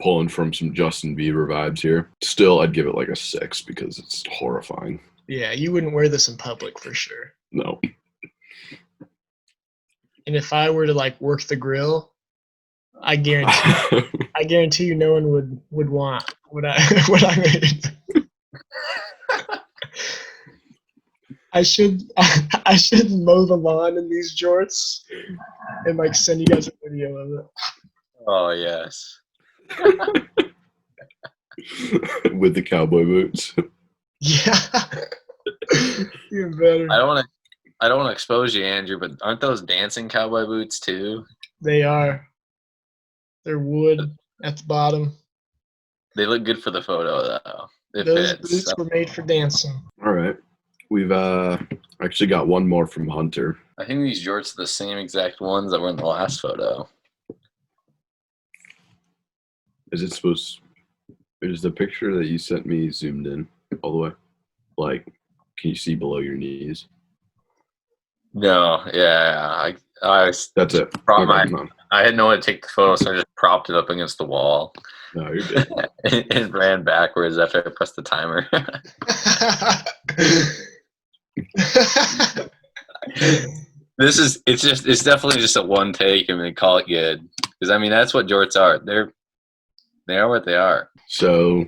Speaker 2: Pulling from some Justin Bieber vibes here. Still, I'd give it like a 6 because it's horrifying.
Speaker 3: Yeah, you wouldn't wear this in public for sure.
Speaker 2: No.
Speaker 3: And if I were to like work the grill, I guarantee you no one would want what I made. I should mow the lawn in these jorts and like send you guys a video of it.
Speaker 1: Oh yes.
Speaker 2: With the cowboy boots.
Speaker 3: Yeah. Even better.
Speaker 1: I don't want to expose you, Andrew, but aren't those dancing cowboy boots too?
Speaker 3: They are. They're wood at the bottom.
Speaker 1: They look good for the photo though. It
Speaker 3: Those
Speaker 1: fits.
Speaker 3: boots were made for dancing.
Speaker 2: All right. We've actually got one more from Hunter.
Speaker 1: I think these jorts are the same exact ones that were in the last photo.
Speaker 2: Is the picture that you sent me zoomed in all the way? Like, can you see below your knees?
Speaker 1: No, yeah.
Speaker 2: That's it.
Speaker 1: I had no way to take the photo, so I just propped it up against the wall.
Speaker 2: No, you're good.
Speaker 1: and ran backwards after I pressed the timer. It's definitely just a one take and they call it good. Because I mean that's what jorts are. They are what they are.
Speaker 2: So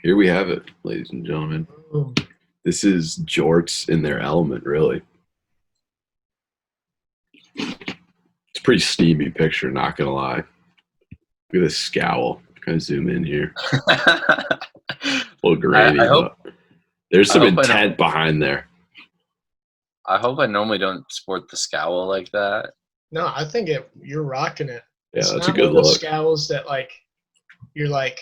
Speaker 2: here we have it, ladies and gentlemen. This is jorts in their element, really. It's a pretty steamy picture, not gonna lie. Look at this scowl. Kind of zoom in here. A little gradient. There's some intent behind there.
Speaker 1: I hope I normally don't sport the scowl like that.
Speaker 3: No, I think you're rocking it.
Speaker 2: Yeah,
Speaker 3: it's
Speaker 2: that's
Speaker 3: not
Speaker 2: a good
Speaker 3: one of those
Speaker 2: look.
Speaker 3: scowls that like you're like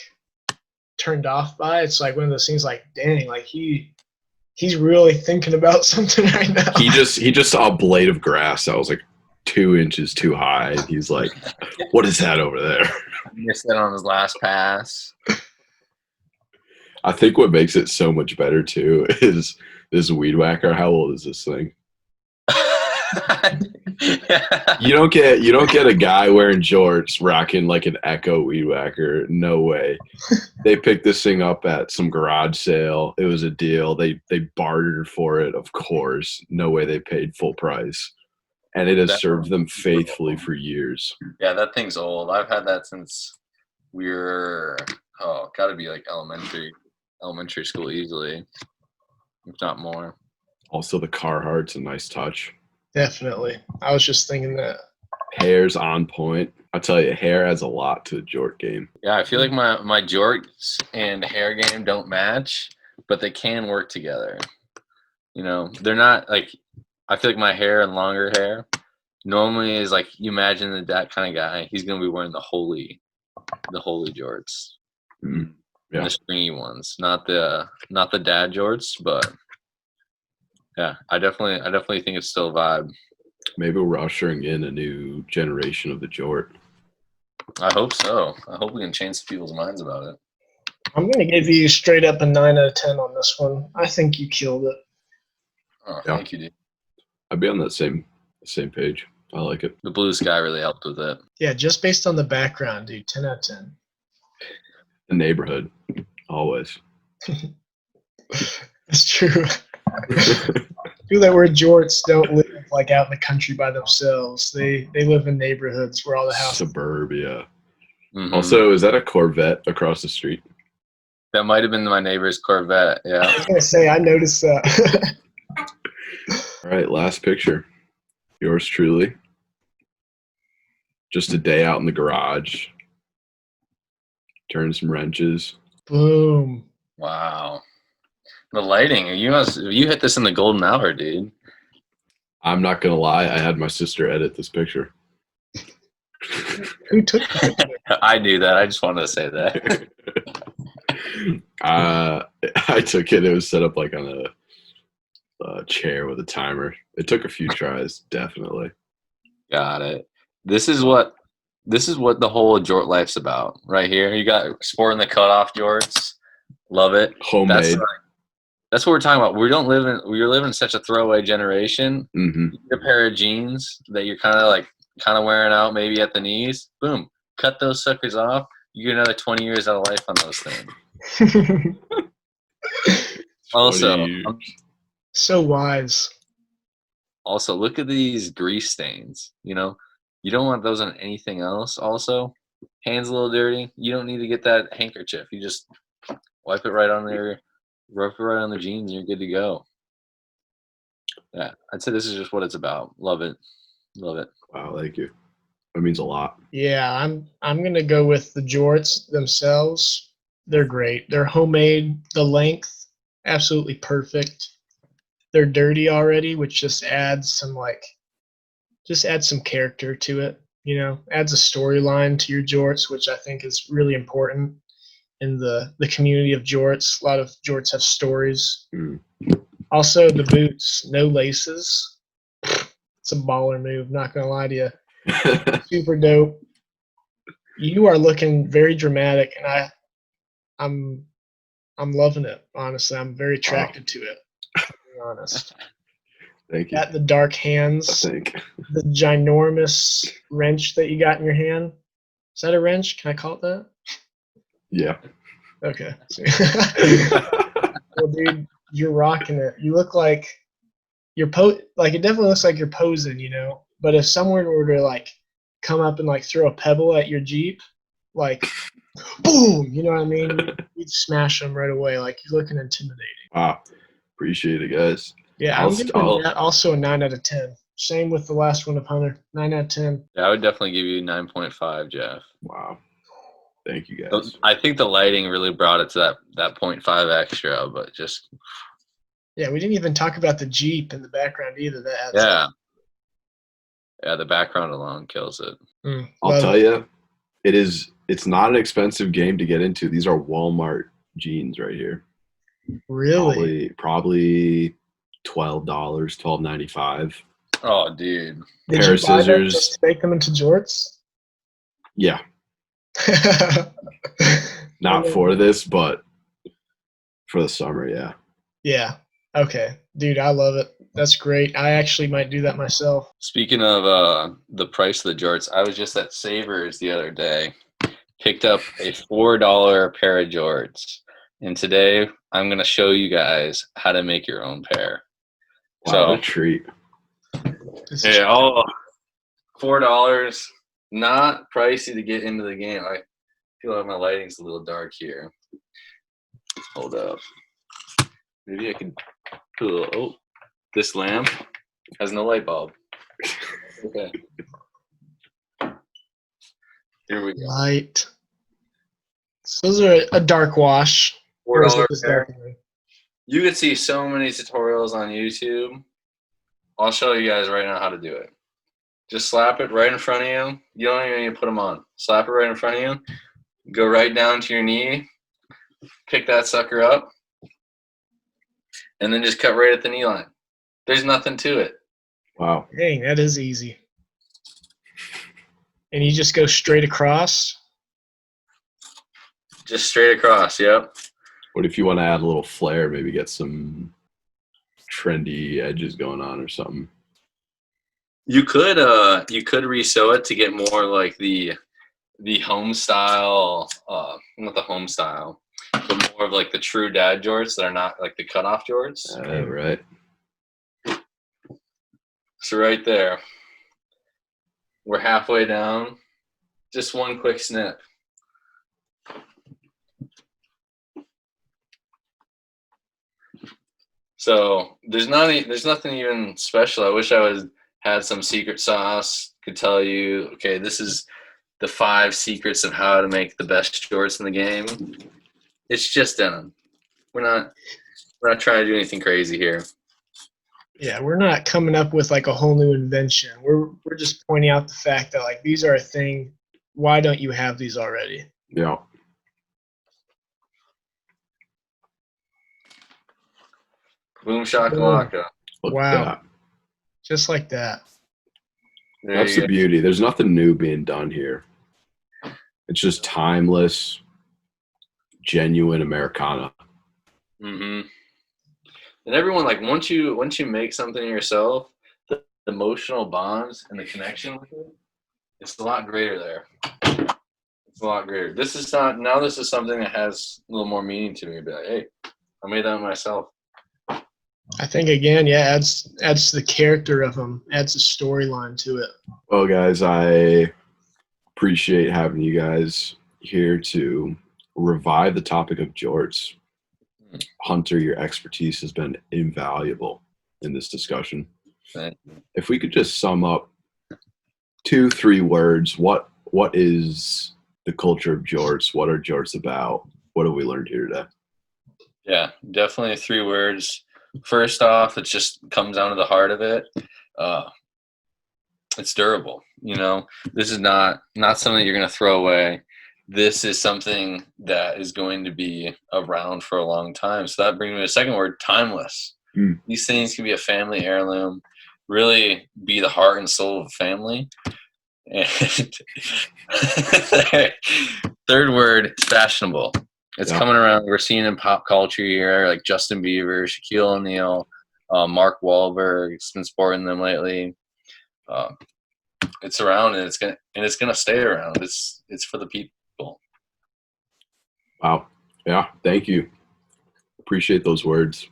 Speaker 3: turned off by. It's like one of those things like, dang, like he's really thinking about something right now.
Speaker 2: He just saw a blade of grass that was like 2 inches too high. And he's like, what is that over there?
Speaker 1: Missed it on his last pass.
Speaker 2: I think what makes it so much better too is this weed whacker. How old is this thing? You don't get a guy wearing jorts rocking like an Echo weed whacker. No way. They picked this thing up at some garage sale. It was a deal. They bartered for it, of course. No way they paid full price. And it has served them faithfully for years.
Speaker 1: Yeah, that thing's old. I've had that since we were gotta be like elementary school easily, if not more.
Speaker 2: Also, the Carhartt's a nice touch.
Speaker 3: Definitely. I was just thinking that.
Speaker 2: Hair's on point. I tell you, hair adds a lot to the jort game.
Speaker 1: Yeah, I feel like my jorts and hair game don't match, but they can work together. You know, they're not like, I feel like my hair and longer hair normally is like, you imagine that kind of guy, he's going to be wearing the holy jorts.
Speaker 2: Mm, yeah.
Speaker 1: The stringy ones, not the dad jorts, but yeah, I definitely think it's still a vibe.
Speaker 2: Maybe we're ushering in a new generation of the jort.
Speaker 1: I hope so. I hope we can change some people's minds about it.
Speaker 3: I'm going to give you straight up a 9 out of 10 on this one. I think you killed it.
Speaker 1: Oh, yeah. Thank you, dude.
Speaker 2: I'd be on that same page. I like it.
Speaker 1: The blue sky really helped with it.
Speaker 3: Yeah, just based on the background, dude, 10 out of 10.
Speaker 2: The neighborhood, always.
Speaker 3: That's true. People that wear jorts don't live like out in the country by themselves. They live in neighborhoods where all the houses.
Speaker 2: Suburbia.
Speaker 1: Mm-hmm.
Speaker 2: Also, is that a Corvette across the street?
Speaker 1: That might have been my neighbor's Corvette. Yeah.
Speaker 3: I was gonna say I noticed that.
Speaker 2: All right, last picture. Yours truly. Just a day out in the garage. Turn some wrenches.
Speaker 3: Boom.
Speaker 1: Wow. The lighting. You hit this in the golden hour, dude.
Speaker 2: I'm not gonna lie, I had my sister edit this picture.
Speaker 3: Who took the picture?
Speaker 1: I knew that. I just wanted to say that.
Speaker 2: I took it. It was set up like on a chair with a timer. It took a few tries, definitely.
Speaker 1: Got it. This is what this is what the whole jort life's about right here. You got sporting the cutoff jorts. Love it.
Speaker 2: Homemade.
Speaker 1: That's what we're talking about. We're living in such a throwaway generation.
Speaker 2: Mm-hmm.
Speaker 1: You get a pair of jeans that you're kind of wearing out maybe at the knees. Boom. Cut those suckers off. You get another 20 years out of life on those things. Also,
Speaker 3: so wise.
Speaker 1: Also, look at these grease stains. You know, you don't want those on anything else. Also, hands a little dirty. You don't need to get that handkerchief. You just wipe it right on there, rub it right on the jeans, and you're good to go. Yeah, I'd say this is just what it's about. Love it. Love it.
Speaker 2: Wow, thank you. That means a lot.
Speaker 3: Yeah, I'm gonna go with the jorts themselves. They're great. They're homemade. The length, absolutely perfect. They're dirty already, which just adds some character to it. You know, adds a storyline to your jorts, which I think is really important in the community of jorts. A lot of jorts have stories.
Speaker 2: Mm.
Speaker 3: Also, the boots, no laces. It's a baller move. Not gonna lie to you. Super dope. You are looking very dramatic, and I'm loving it. Honestly, I'm very attracted to it. To be honest.
Speaker 2: Thank you.
Speaker 3: Got the dark hands. The ginormous wrench that you got in your hand. Is that a wrench? Can I call it that?
Speaker 2: Yeah.
Speaker 3: Okay. Well, dude, you're rocking it. You look like you're it definitely looks like you're posing, you know. But if someone were to come up and throw a pebble at your Jeep, boom, you know what I mean? You'd smash them right away. You're looking intimidating.
Speaker 2: Wow. Appreciate it, guys.
Speaker 3: Yeah, I'm giving that also a 9 out of 10. Same with the last one of Hunter. 9 out of 10.
Speaker 1: Yeah, I would definitely give you 9.5, Jeff.
Speaker 2: Wow. Thank you, guys.
Speaker 1: I think the lighting really brought it to that 0.5 extra, but just.
Speaker 3: Yeah, we didn't even talk about the Jeep in the background either.
Speaker 1: Yeah, the background alone kills it.
Speaker 2: I'll tell you, it's not an expensive game to get into. These are Walmart jeans right here.
Speaker 3: Really?
Speaker 2: Probably $12, $12.95.
Speaker 1: Oh, dude.
Speaker 3: Did
Speaker 2: Pair
Speaker 3: you
Speaker 2: of
Speaker 3: buy them
Speaker 2: scissors.
Speaker 3: just to make them into jorts?
Speaker 2: Yeah. Not for this, but for the summer, yeah.
Speaker 3: Yeah. Okay. Dude, I love it. That's great. I actually might do that myself.
Speaker 1: Speaking of the price of the jorts, I was just at Savers the other day. Picked up a $4 pair of jorts. And today I'm going to show you guys how to make your own pair.
Speaker 2: Wow, what a treat.
Speaker 1: Yeah, all $4, not pricey to get into the game. I feel like my lighting's a little dark here. Hold up. Maybe I can put a little, this lamp has no light bulb. Okay. Here we go.
Speaker 3: Light. So those are a dark wash.
Speaker 1: $4 pair. You could see so many tutorials on YouTube. I'll show you guys right now how to do it. Just slap it right in front of you. You don't even need to put them on. Slap it right in front of you. Go right down to your knee. Pick that sucker up. And then just cut right at the knee line. There's nothing to it.
Speaker 2: Wow.
Speaker 3: Dang, that is easy. And you just go straight across?
Speaker 1: Just straight across, yep.
Speaker 2: What if you want to add a little flair, maybe get some trendy edges going on or something?
Speaker 1: You could resew it to get more like the home style, not the home style, but more of like the true dad jorts that are not like the cutoff jorts.
Speaker 2: Right.
Speaker 1: So right there, we're halfway down. Just one quick snip. So there's nothing even special. I wish I had some secret sauce. Could tell you, okay, this is the 5 secrets of how to make the best jorts in the game. It's just denim. We're not trying to do anything crazy here.
Speaker 3: Yeah, we're not coming up with like a whole new invention. We're just pointing out the fact that like these are a thing. Why don't you have these already?
Speaker 2: Yeah.
Speaker 1: Boom shakalaka.
Speaker 3: Wow. Just like that.
Speaker 2: That's the beauty. There's nothing new being done here. It's just timeless, genuine Americana.
Speaker 1: Mm-hmm. And everyone, like, once you make something yourself, the emotional bonds and the connection with it, it's a lot greater there. It's a lot greater. This is something that has a little more meaning to me. Be like, hey, I made that myself.
Speaker 3: I think again, adds to the character of them, adds a storyline to it.
Speaker 2: Well, guys, I appreciate having you guys here to revive the topic of jorts. Hunter, your expertise has been invaluable in this discussion.
Speaker 1: Thank you.
Speaker 2: If we could just sum up 2-3 words, what is the culture of jorts? What are jorts about? What have we learned here today?
Speaker 1: Yeah, definitely 3 words. First off, it just comes down to the heart of it. It's durable. This is not something that you're going to throw away. This is something that is going to be around for a long time. So that brings me to the second word, timeless. These things can be a family heirloom, really be the heart and soul of a family. And third word, it's fashionable. It's coming around. We're seeing in pop culture here, like Justin Bieber, Shaquille O'Neal, Mark Wahlberg. It's been sporting them lately. It's around, and it's gonna stay around. It's for the people.
Speaker 2: Wow. Yeah. Thank you. Appreciate those words.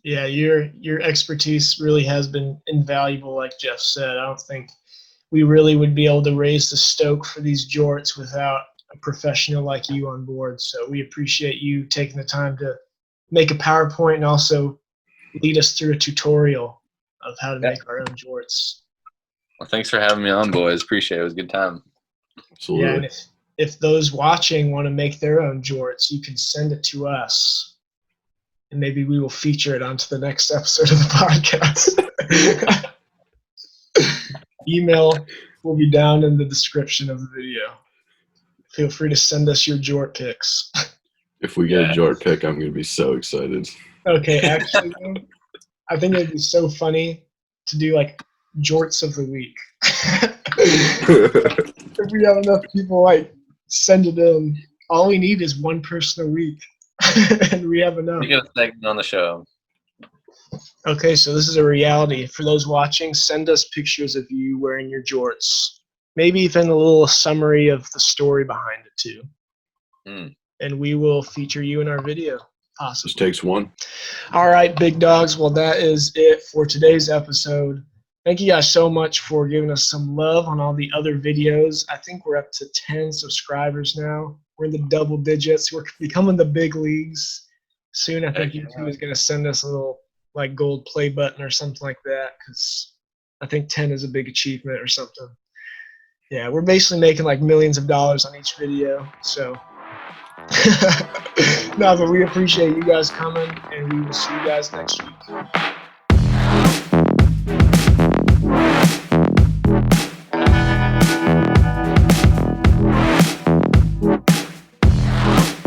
Speaker 3: Yeah, your expertise really has been invaluable. Like Jeff said, I don't think we really would be able to raise the stoke for these jorts without a professional like you on board. So we appreciate you taking the time to make a PowerPoint and also lead us through a tutorial of how to make our own jorts.
Speaker 1: Well, thanks for having me on, boys. Appreciate it. It was a good time.
Speaker 2: Absolutely.
Speaker 3: Yeah, and if those watching want to make their own jorts, you can send it to us, and maybe we will feature it onto the next episode of the podcast. Email will be down in the description of the video. Feel free to send us your jort pics.
Speaker 2: If we get a jort pick, I'm going to be so excited.
Speaker 3: Okay, actually, I think it'd be so funny to do like jorts of the week. If we have enough people like send it in, all we need is one person a week, and we have enough.
Speaker 1: We get a segment on the show.
Speaker 3: Okay, so this is a reality. For those watching, send us pictures of you wearing your jorts. Maybe even a little summary of the story behind it too. And we will feature you in our video. Possibly.
Speaker 2: Just takes one.
Speaker 3: All right, big dogs. Well, that is it for today's episode. Thank you guys so much for giving us some love on all the other videos. I think we're up to 10 subscribers now. We're in the double digits. We're becoming the big leagues. Soon, I think YouTube is going to send us a little like gold play button or something like that, because I think 10 is a big achievement or something. Yeah, we're basically making like millions of dollars on each video. So, no, but we appreciate you guys coming, and we will see you guys next week.